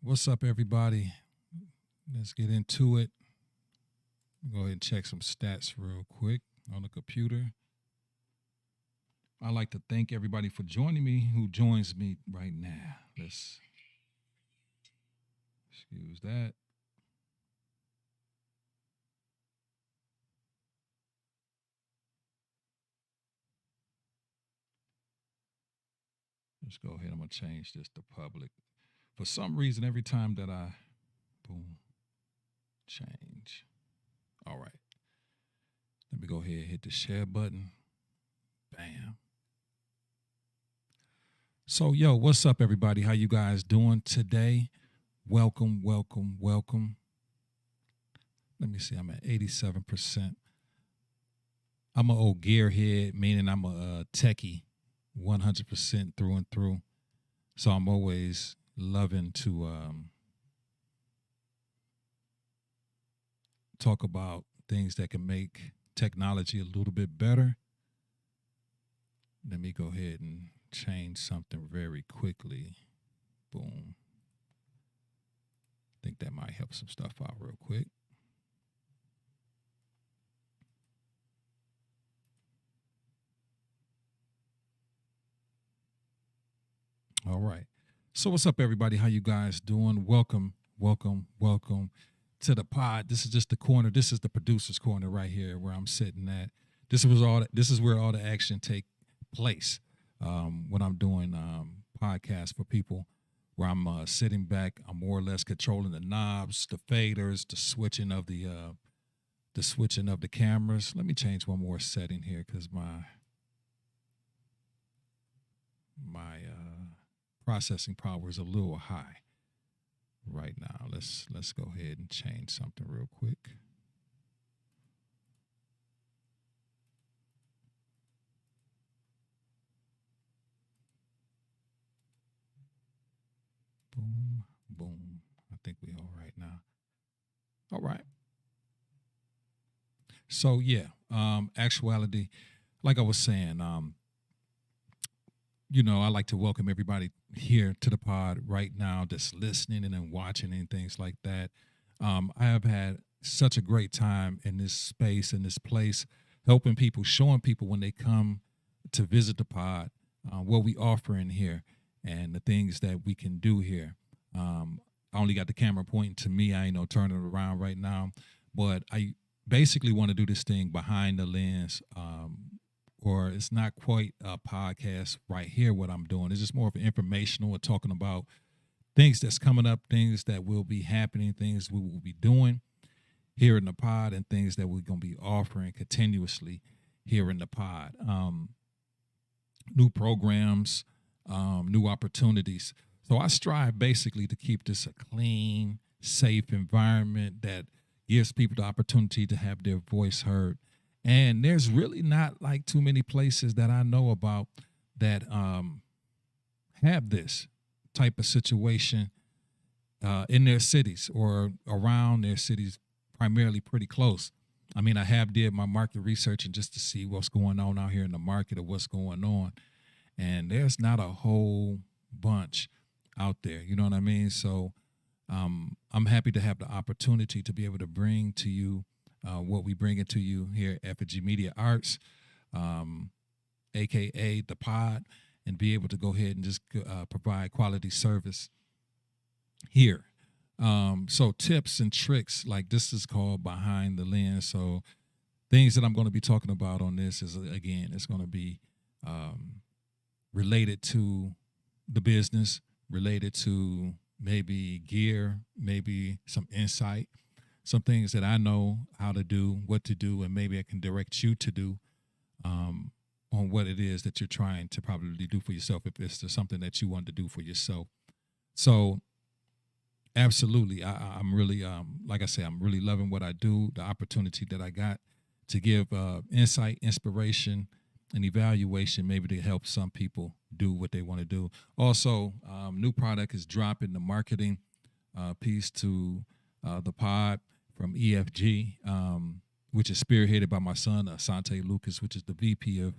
What's up, everybody? Let's get into it. Go ahead and check some stats real quick on the computer. I'd like to thank everybody for joining me who joins me right now. Let's excuse that. Let's go ahead. I'm going to change this to public. For some reason, every time that I boom, change. All right. Let me go ahead and hit the share button. Bam. So, yo, what's up, everybody? How you guys doing today? Welcome, welcome, welcome. Let me see. I'm at 87%. I'm an old gearhead, meaning I'm a techie, 100% through and through. So I'm always loving to talk about things that can make technology a little bit better. Let me go ahead and change something very quickly. Boom. I think that might help some stuff out real quick. All right. So what's up, everybody? How you guys doing? Welcome, welcome, welcome to the pod. This is just the corner. This is the producer's corner right here where I'm sitting at. This is where all the action take place when I'm doing podcasts for people, where I'm sitting back. I'm more or less controlling the knobs, the faders, the switching of the cameras. Let me change one more setting here because my processing power is a little high right now. Let's go ahead and change something real quick. Boom, boom. I think we all right now. All right. So yeah, actuality, like I was saying, I like to welcome everybody here to the pod right now that's listening and then watching and things like that. I have had such a great time in this space, in this place, helping people, showing people when they come to visit the pod, what we offer in here and the things that we can do here. I only got the camera pointing to me. I ain't no turning it around right now, but I basically want to do this thing behind the lens. Or it's not quite a podcast right here, what I'm doing. It's just more of an informational or talking about things that's coming up, things that will be happening, things we will be doing here in the pod, and things that we're going to be offering continuously here in the pod. New programs, new opportunities. So I strive basically to keep this a clean, safe environment that gives people the opportunity to have their voice heard. And there's really not like too many places that I know about that have this type of situation in their cities or around their cities, primarily pretty close. I mean, I have did my market research and just to see what's going on out here in the market or what's going on. And there's not a whole bunch out there. You know what I mean? So I'm happy to have the opportunity to be able to bring to you what we bring it to you here at Effigy Media Arts, aka the pod, and be able to go ahead and just provide quality service here. So tips and tricks, like this is called behind the lens. So things that I'm going to be talking about on this is, again, it's going to be related to the business, related to maybe gear, maybe some insight, some things that I know how to do, what to do, and maybe I can direct you to do on what it is that you're trying to probably do for yourself, if it's something that you want to do for yourself. So absolutely, I'm really, like I say, I'm really loving what I do, the opportunity that I got to give insight, inspiration, and evaluation, maybe to help some people do what they want to do. Also, new product is dropping, the marketing piece to the pod from EFG, which is spearheaded by my son, Asante Lucas, which is the VP of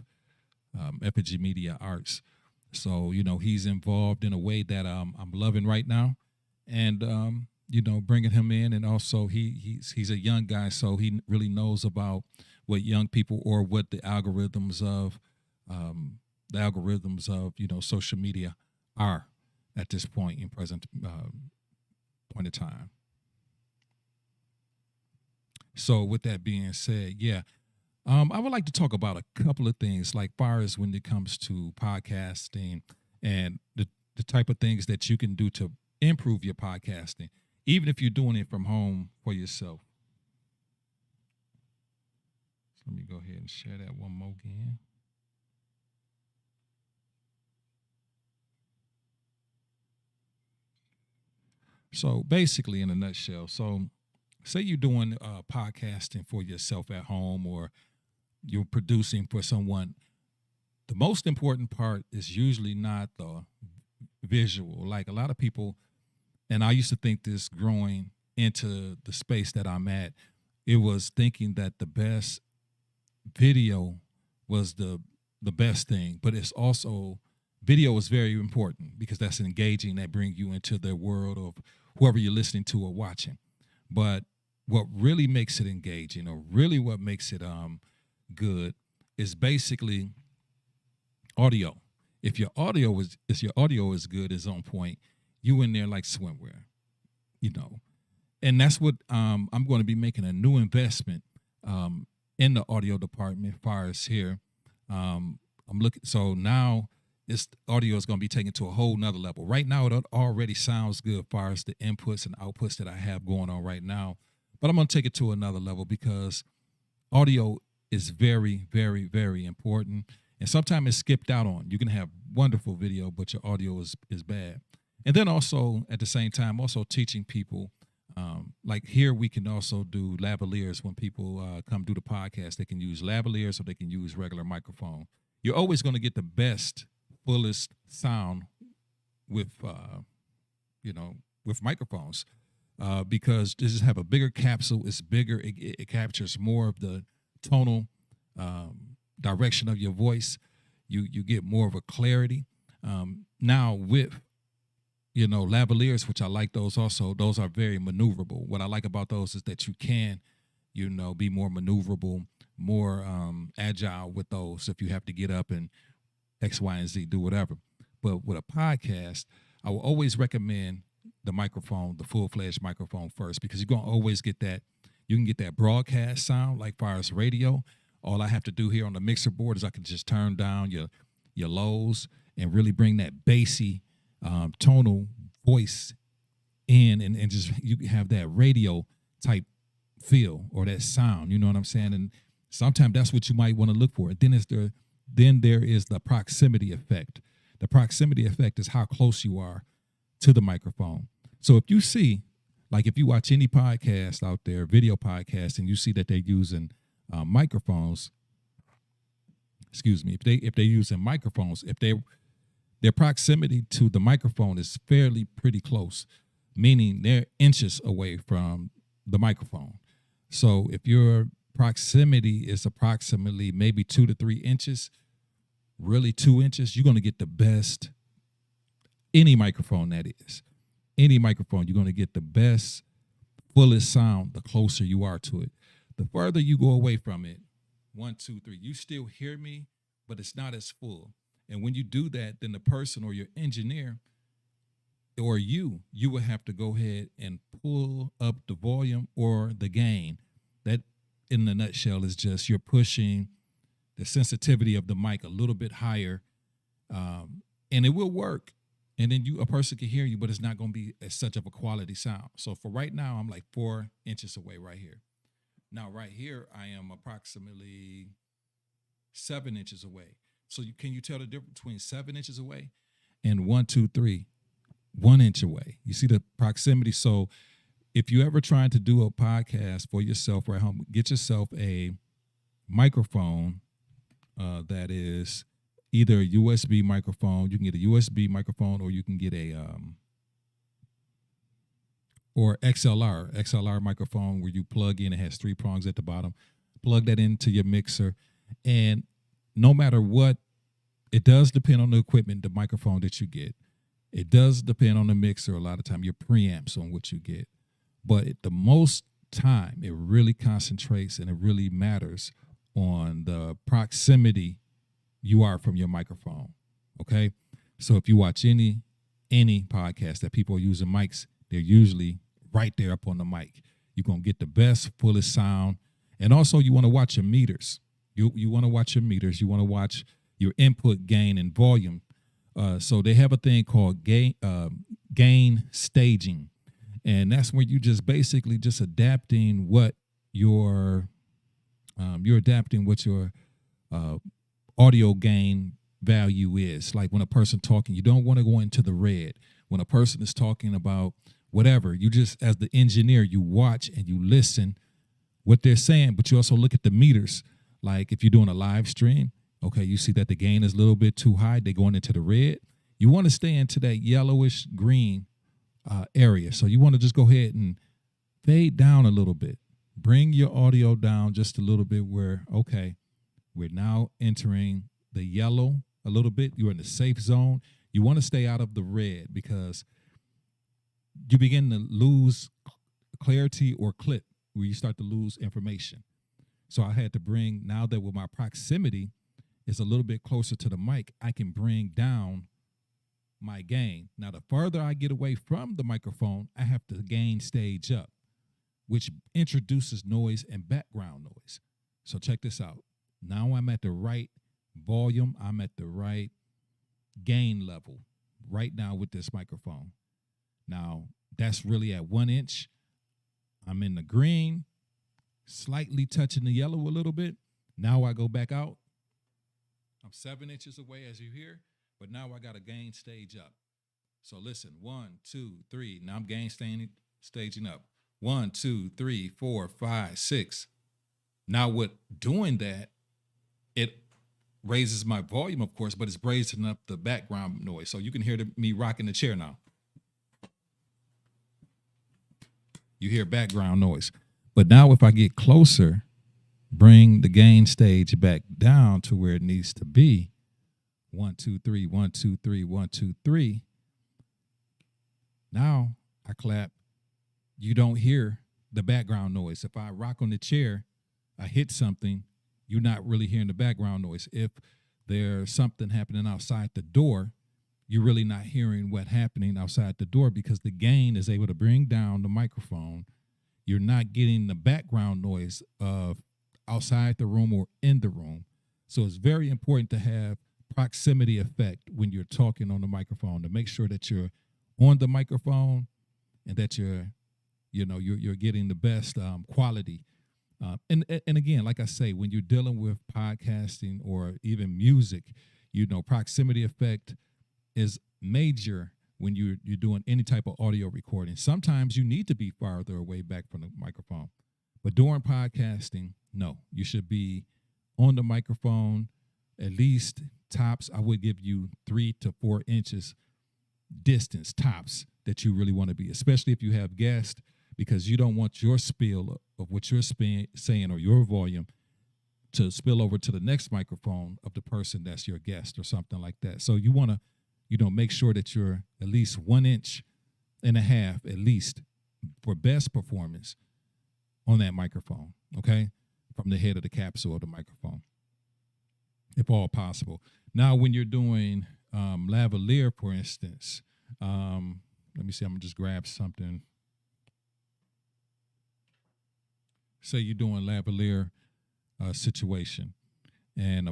Effigy Media Arts. So, he's involved in a way that I'm loving right now. and bringing him in, and also he's a young guy, so he really knows about what young people, or what the algorithms of social media are at this point in present point of time. So with that being said, yeah, I would like to talk about a couple of things, like far as when it comes to podcasting and the type of things that you can do to improve your podcasting, even if you're doing it from home for yourself. So let me go ahead and share that one more again. So basically, in a nutshell, so say you're doing podcasting for yourself at home, or you're producing for someone. The most important part is usually not the visual. Like a lot of people, and I used to think this growing into the space that I'm at, it was thinking that the best video was the best thing, but it's also video is very important because that's engaging, that bring you into the world of whoever you're listening to or watching. But what really makes it engaging, or really what makes it good, is basically audio. If your audio is good, is on point, you in there like swimwear, you know. And that's what I'm going to be making a new investment in the audio department. As far as here, I'm looking. So now this audio is going to be taken to a whole nother level. Right now, it already sounds good as far as the inputs and outputs that I have going on right now. But I'm going to take it to another level because audio is very, very, very important. And sometimes it's skipped out on. You can have wonderful video, but your audio is bad. And then also at the same time, also teaching people, like here we can also do lavaliers when people come do the podcast. They can use lavaliers or they can use regular microphone. You're always going to get the best, fullest sound with, with microphones. Because this is have a bigger capsule. It's bigger. It captures more of the tonal direction of your voice. You get more of a clarity. Now with lavaliers, which I like those also. Those are very maneuverable. What I like about those is that you can, be more maneuverable, more agile with those. If you have to get up and X, Y, and Z, do whatever. But with a podcast, I will always recommend the microphone, the full-fledged microphone first, because you're gonna always get that. You can get that broadcast sound like far as radio. All I have to do here on the mixer board is I can just turn down your lows and really bring that bassy tonal voice in, and just you have that radio type feel or that sound. You know what I'm saying? And sometimes that's what you might want to look for. Then there is the proximity effect. The proximity effect is how close you are to the microphone. So if you see, like if you watch any podcast out there, video podcast, and you see that they're using microphones, excuse me, if they're using microphones, if their proximity to the microphone is fairly pretty close, meaning they're inches away from the microphone. So if your proximity is approximately maybe 2 to 3 inches, really 2 inches, you're going to get the best. Any microphone, that is. Any microphone, you're going to get the best, fullest sound the closer you are to it. The further you go away from it, 1, 2, 3, you still hear me, but it's not as full. And when you do that, then the person or your engineer or you will have to go ahead and pull up the volume or the gain. That, in a nutshell, is just you're pushing the sensitivity of the mic a little bit higher, and it will work. And then a person can hear you, but it's not going to be as such of a quality sound. So for right now, I'm like 4 inches away right here. Now, right here, I am approximately 7 inches away. So can you tell the difference between 7 inches away and 1, 2, 3, 1 inch away? You see the proximity. So if you ever trying to do a podcast for yourself right home, get yourself a microphone that is either a USB microphone. You can get a USB microphone, or you can get a or XLR microphone where you plug in. It has 3 prongs at the bottom. Plug that into your mixer, and no matter what, it does depend on the equipment, the microphone that you get. It does depend on the mixer. A lot of time your preamps on what you get, but the most time it really concentrates and it really matters on the proximity you are from your microphone. Okay, so if you watch any podcast that people are using mics, they're usually right there up on the mic. You're gonna get the best, fullest sound, and also you want to watch your meters. You want to watch your meters. You want to watch your input gain and volume. So they have a thing called gain staging, and that's where you just basically just adapting what your you're adapting what your audio gain value is. Like when a person talking, you don't want to go into the red. When a person is talking about whatever, you just, as the engineer, you watch and you listen what they're saying, but you also look at the meters. Like if you're doing a live stream, okay, you see that the gain is a little bit too high. They're going into the red. You want to stay into that yellowish green area. So you want to just go ahead and fade down a little bit. Bring your audio down just a little bit where, okay, we're now entering the yellow a little bit. You're in the safe zone. You want to stay out of the red because you begin to lose clarity or clip where you start to lose information. So I had to bring, now that with my proximity is a little bit closer to the mic, I can bring down my gain. Now, the further I get away from the microphone, I have to gain stage up, which introduces noise and background noise. So check this out. Now I'm at the right volume. I'm at the right gain level right now with this microphone. Now, that's really at 1 inch. I'm in the green, slightly touching the yellow a little bit. Now I go back out. I'm 7 inches away, as you hear, but now I got to gain stage up. So listen, 1, 2, 3. Now I'm gain staging up. 1, 2, 3, 4, 5, 6. Now with doing that, it raises my volume, of course, but it's raising up the background noise. So you can hear me rocking the chair now. You hear background noise. But now if I get closer, bring the gain stage back down to where it needs to be. 1, 2, 3, 1, 2, 3, 1, 2, 3. Now I clap. You don't hear the background noise. If I rock on the chair, I hit something, you're not really hearing the background noise. If there's something happening outside the door, you're really not hearing what's happening outside the door because the gain is able to bring down the microphone. You're not getting the background noise of outside the room or in the room. So it's very important to have proximity effect when you're talking on the microphone to make sure that you're on the microphone and that you're getting the best quality. And again, like I say, when you're dealing with podcasting or even music, proximity effect is major when you're doing any type of audio recording. Sometimes you need to be farther away back from the microphone. But during podcasting, no, you should be on the microphone at least tops. I would give you 3 to 4 inches distance tops that you really want to be, especially if you have guests, because you don't want your spill of what you're saying or your volume to spill over to the next microphone of the person that's your guest or something like that. So you want to, make sure that you're at least 1.5 inches at least for best performance on that microphone, okay, from the head of the capsule of the microphone, if all possible. Now, when you're doing lavalier, for instance, let me see, I'm going to just grab something. Say you're doing lavalier situation, and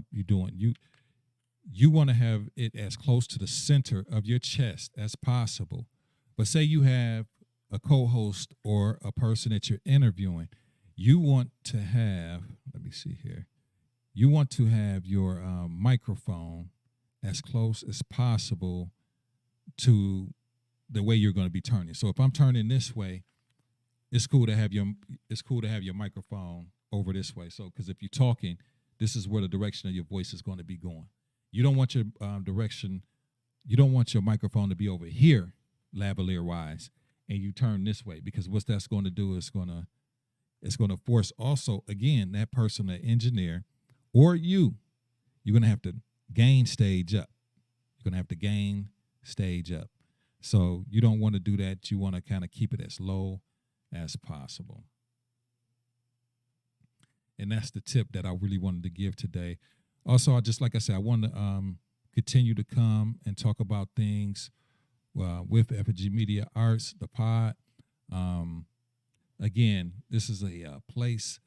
you want to have it as close to the center of your chest as possible. But say you have a co-host or a person that you're interviewing, you want to have, let me see here, you want to have your microphone as close as possible to the way you're going to be turning. So if I'm turning this way, it's cool to have your microphone over this way. So because if you're talking, this is where the direction of your voice is going to be going. You don't want your you don't want your microphone to be over here, lavalier wise, and you turn this way, because what that's going to do is it's going to force also, again, that person, the engineer, or you're going to have to gain stage up. You're going to have to gain stage up. So you don't want to do that. You want to kind of keep it as low as possible. And that's the tip that I really wanted to give today. Also, I just like I said, I want to continue to come and talk about things with FG Media Arts, the pod. Again, this is a place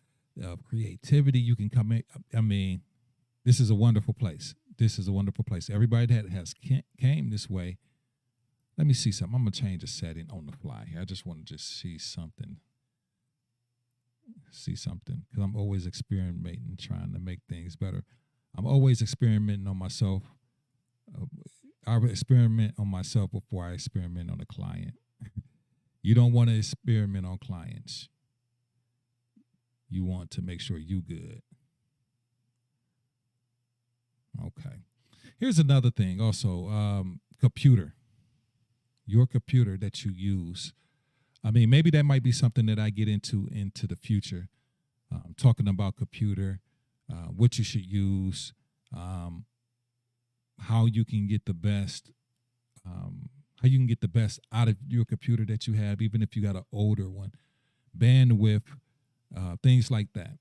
of creativity. You can come in. I mean, this is a wonderful place. This is a wonderful place. Everybody that has came this way. Let me see something. I'm going to change the setting on the fly here. I just want to just see something. Because I'm always experimenting, trying to make things better. I'm always experimenting on myself. I experiment on myself before I experiment on a client. You don't want to experiment on clients. You want to make sure you good. Okay. Here's another thing also, computer. Your computer that you use. I mean, maybe that might be something that I get into the future, talking about computer, what you should use, how you can get the best, out of your computer that you have, even if you got an older one, bandwidth, things like that.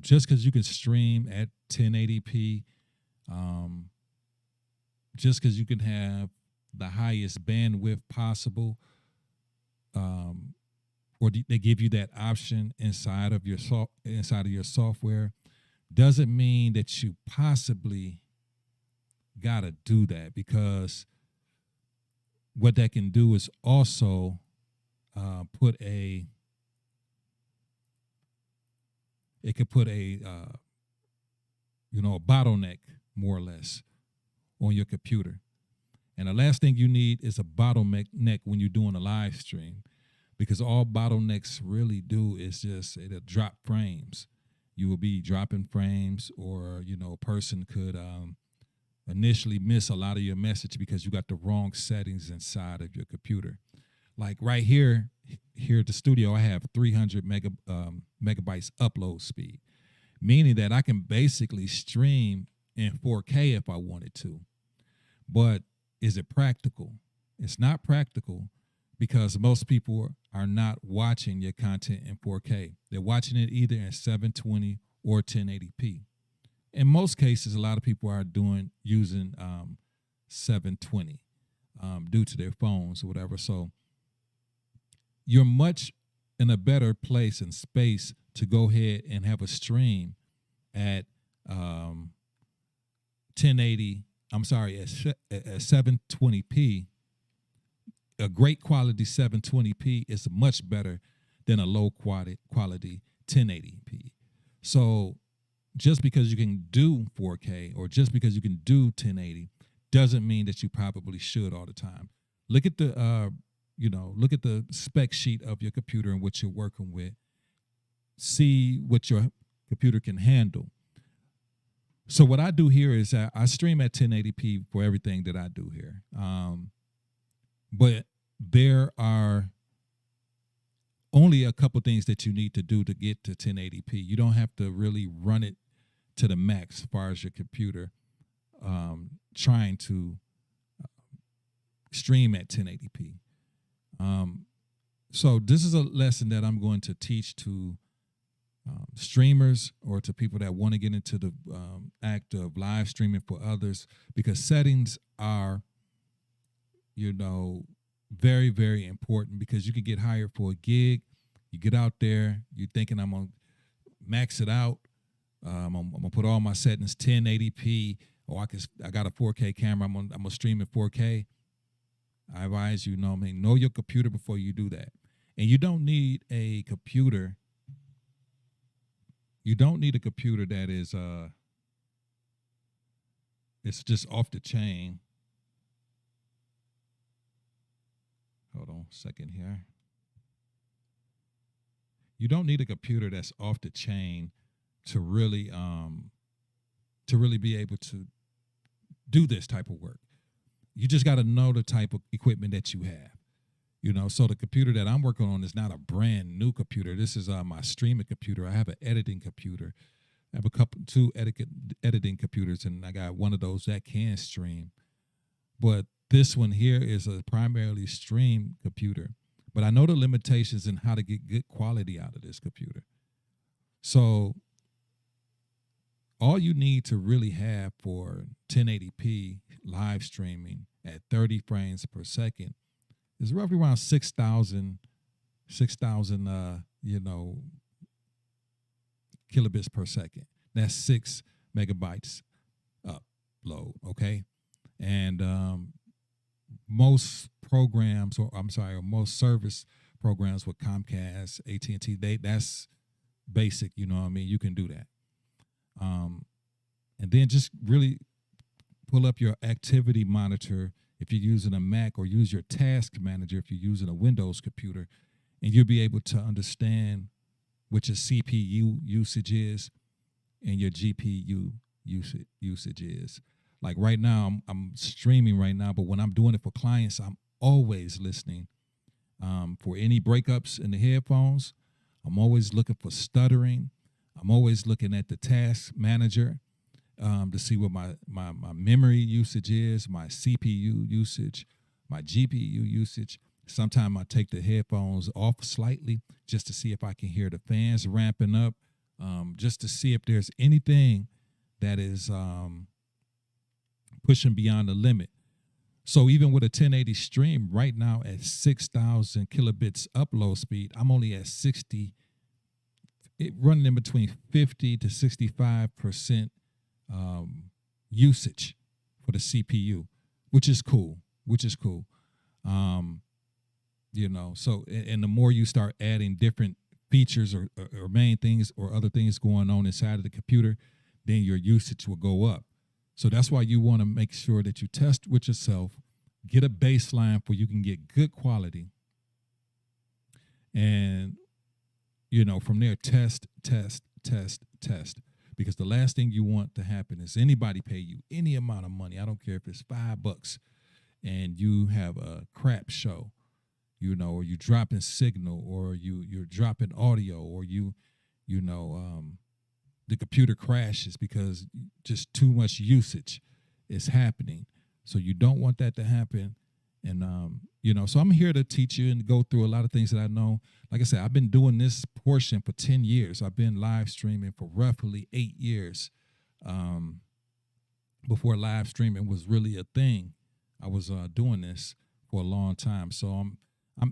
Just because you can stream at 1080p, just because you can have the highest bandwidth possible, or they give you that option inside of your software, doesn't mean that you possibly gotta do that, because what that can do is also put a bottleneck, more or less, on your computer. And the last thing you need is a bottleneck when you're doing a live stream, because all bottlenecks really do is just it'll drop frames. You will be dropping frames, or a person could initially miss a lot of your message because you got the wrong settings inside of your computer. Like right here at the studio, I have 300 megabytes upload speed, meaning that I can basically stream in 4K if I wanted to. But is it practical? It's not practical, because most people are not watching your content in 4K. They're watching it either in 720 or 1080p. In most cases, a lot of people are using 720 due to their phones or whatever. So you're much in a better place and space to go ahead and have a stream at 1080. I'm sorry, at 720p. A great quality 720p is much better than a low quality 1080p. So just because you can do 4K or just because you can do 1080 doesn't mean that you probably should all the time. Look at the spec sheet of your computer and what you're working with. See what your computer can handle. So what I do here is I stream at 1080p for everything that I do here. But there are only a couple things that you need to do to get to 1080p. You don't have to really run it to the max as far as your computer trying to stream at 1080p. So this is a lesson that I'm going to teach to streamers or to people that want to get into the act of live streaming for others, because settings are, very, very important, because you can get hired for a gig. You get out there, you're thinking, I'm going to max it out. I'm gonna put all my settings 1080p, or I got a 4K camera. I'm gonna stream in 4K. I advise you, know your computer before you do that. And you don't need a computer. You don't need a computer that is it's just off the chain. Hold on a second here. You don't need a computer that's off the chain to really be able to do this type of work. You just got to know the type of equipment that you have. So the computer that I'm working on is not a brand new computer. This is my streaming computer. I have an editing computer. I have two editing computers, and I got one of those that can stream. but this one here is a primarily stream computer. But I know the limitations in how to get good quality out of this computer. So all you need to really have for 1080p live streaming at 30 frames per second is roughly around 6,000 kilobits per second. That's 6 megabytes upload, okay? And most programs, or most service programs with Comcast, AT&T, that's basic, you know what I mean? You can do that. And then just really pull up your activity monitor if you're using a Mac, or use your task manager if you're using a Windows computer, and you'll be able to understand what your CPU usage is and your GPU usage is. Like right now, I'm streaming right now, but when I'm doing it for clients, I'm always listening for any breakups in the headphones. I'm always looking for stuttering. I'm always looking at the task manager to see what my memory usage is, my CPU usage, my GPU usage. Sometimes I take the headphones off slightly just to see if I can hear the fans ramping up, just to see if there's anything that is pushing beyond the limit. So even with a 1080 stream right now at 6,000 kilobits upload speed, I'm only at 60, running in between 50 to 65% usage for the CPU, which is cool. So, and the more you start adding different features or main things or other things going on inside of the computer, then your usage will go up. So that's why you want to make sure that you test with yourself, get a baseline where you can get good quality. And, from there, test. Because the last thing you want to happen is anybody pay you any amount of money. I don't care if it's $5 and you have a crap show, or you dropping signal, or you're dropping audio, or the computer crashes because just too much usage is happening. So you don't want that to happen. And, so I'm here to teach you and go through a lot of things that I know. Like I said, I've been doing this portion for 10 years. I've been live streaming for roughly 8 years. Before live streaming was really a thing, I was doing this for a long time. So I'm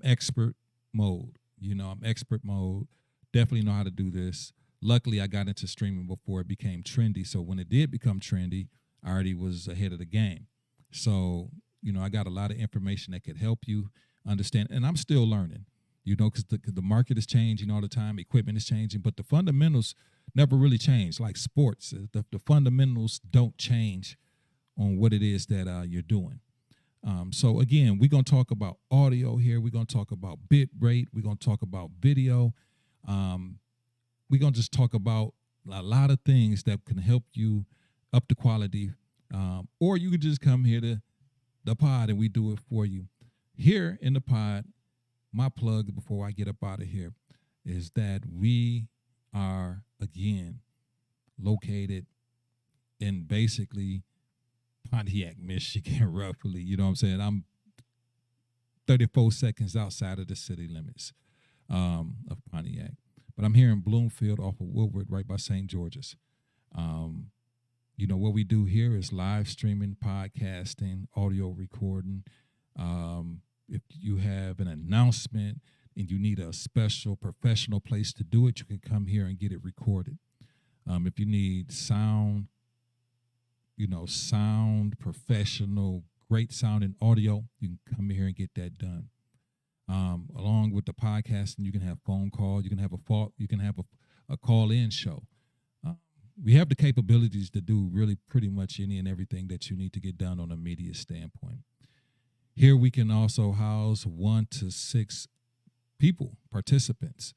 expert mode. I'm expert mode. Definitely know how to do this. Luckily, I got into streaming before it became trendy. So when it did become trendy, I already was ahead of the game. So, I got a lot of information that could help you understand. And I'm still learning, because the market is changing all the time. Equipment is changing, but the fundamentals never really change. Like sports, the fundamentals don't change on what it is that you're doing. So again, we're going to talk about audio here. We're going to talk about bit rate. We're going to talk about video. We're going to just talk about a lot of things that can help you up the quality. Or you can just come here to the pod and we do it for you. Here in the pod, my plug before I get up out of here is that we are, again, located in basically Pontiac, Michigan, roughly. You know what I'm saying? I'm 34 seconds outside of the city limits of Pontiac. But I'm here in Bloomfield off of Woodward, right by St. George's. What we do here is live streaming, podcasting, audio recording. If you have an announcement and you need a special professional place to do it, you can come here and get it recorded. If you need sound, sound, professional, great sounding audio, you can come here and get that done. Along with the podcasting, you can have phone calls, you can have a call-in show. We have the capabilities to do really pretty much any and everything that you need to get done on a media standpoint. Here we can also house 1 to 6 people, participants.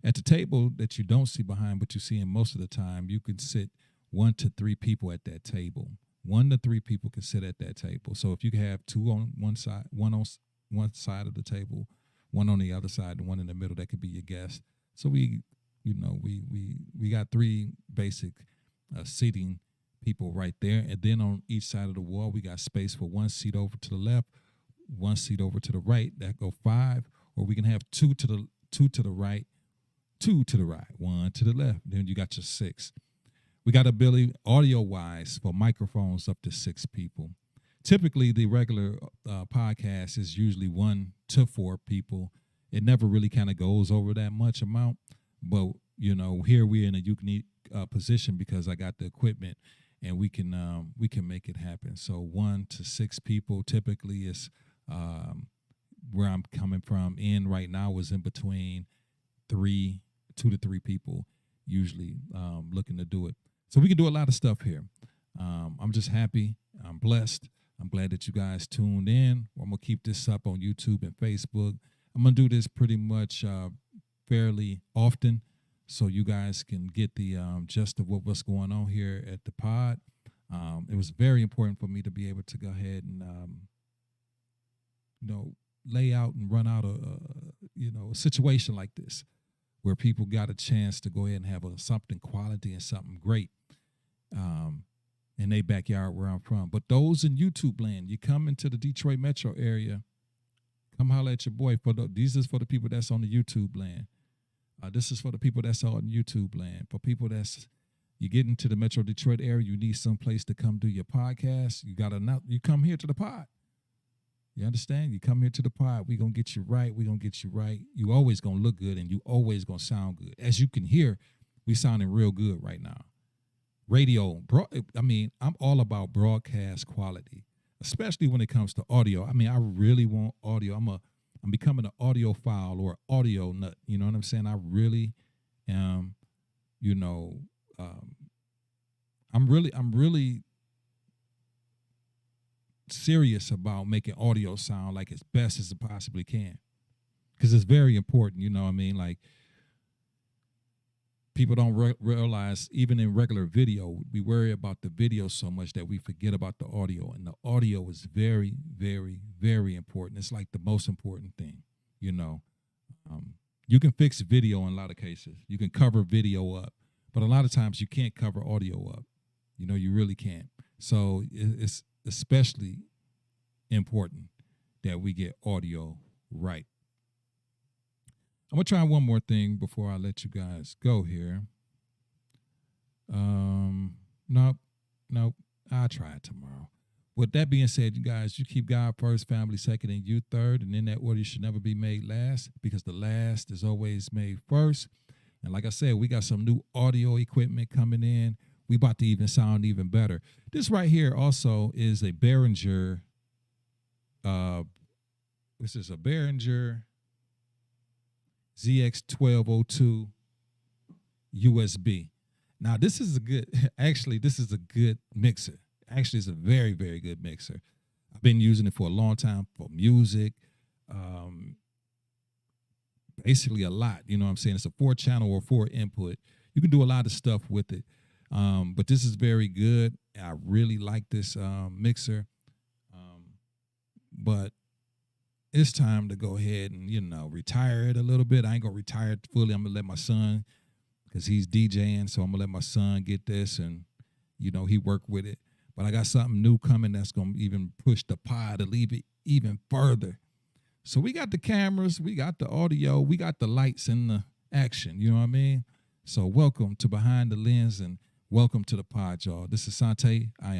At the table that you don't see behind, but you see in most of the time, you can sit 1 to 3 people at that table. 1 to 3 people can sit at that table. So if you have 2 on one side, 1 on one side of the table, 1 on the other side, and 1 in the middle, that could be your guest. So we got 3 basic seating people right there. And then on each side of the wall, we got space for one seat over to the left, one seat over to the right. That go 5. Or we can have two to the right, 2 to the right, 1 to the left. Then you got your 6. We got ability audio-wise for microphones up to 6 people. Typically, the regular podcast is usually 1 to 4 people. It never really kind of goes over that much amount. But, here we're in a unique position because I got the equipment and we can make it happen. So 1 to 6 people typically is where I'm coming from. In right now is in between 2 to 3 people usually looking to do it. So we can do a lot of stuff here. I'm just happy. I'm blessed. I'm glad that you guys tuned in. I'm going to keep this up on YouTube and Facebook. I'm going to do this pretty much fairly often so you guys can get the gist of what's going on here at the pod. It was very important for me to be able to go ahead and, lay out and run out a situation like this where people got a chance to go ahead and have something quality and something great in their backyard where I'm from. But those in YouTube land, you come into the Detroit metro area, come holler at your boy. These is for the people that's on the YouTube land. This is for the people that's on YouTube land. For people you get into the Metro Detroit area, you need some place to come do your podcast. You come here to the pod. You understand? You come here to the pod. We're going to get you right. We're going to get you right. You always going to look good and you always going to sound good. As you can hear, we sounding real good right now. Radio, I'm all about broadcast quality, especially when it comes to audio. I really want audio. I'm becoming an audiophile or audio nut. You know what I'm saying? I really am, I'm really serious about making audio sound like as best as it possibly can, because it's very important. Like, people don't realize, even in regular video, we worry about the video so much that we forget about the audio. And the audio is very, very, very important. It's like the most important thing, You can fix video in a lot of cases. You can cover video up. But a lot of times you can't cover audio up. You really can't. So it's especially important that we get audio right. I'm going to try one more thing before I let you guys go here. Nope. I'll try it tomorrow. With that being said, you guys, you keep God first, family second, and you third. And in that order, you should never be made last, because the last is always made first. And like I said, we got some new audio equipment coming in. We about to even sound even better. This right here also is a Behringer. This is a Behringer ZX1202 USB. Now, this is a good mixer. Actually, it's a very, very good mixer. I've been using it for a long time for music. Basically a lot, you know what I'm saying? It's a 4-channel or 4 input. You can do a lot of stuff with it. But this is very good. I really like this mixer. But it's time to go ahead and, retire it a little bit. I ain't going to retire it fully. I'm going to let my son, because he's DJing, so I'm going to let my son get this and, he work with it. But I got something new coming that's going to even push the pod to leave it even further. So we got the cameras, we got the audio, we got the lights and the action, you know what I mean? So welcome to Behind the Lens and welcome to the pod, y'all. This is Sante. I am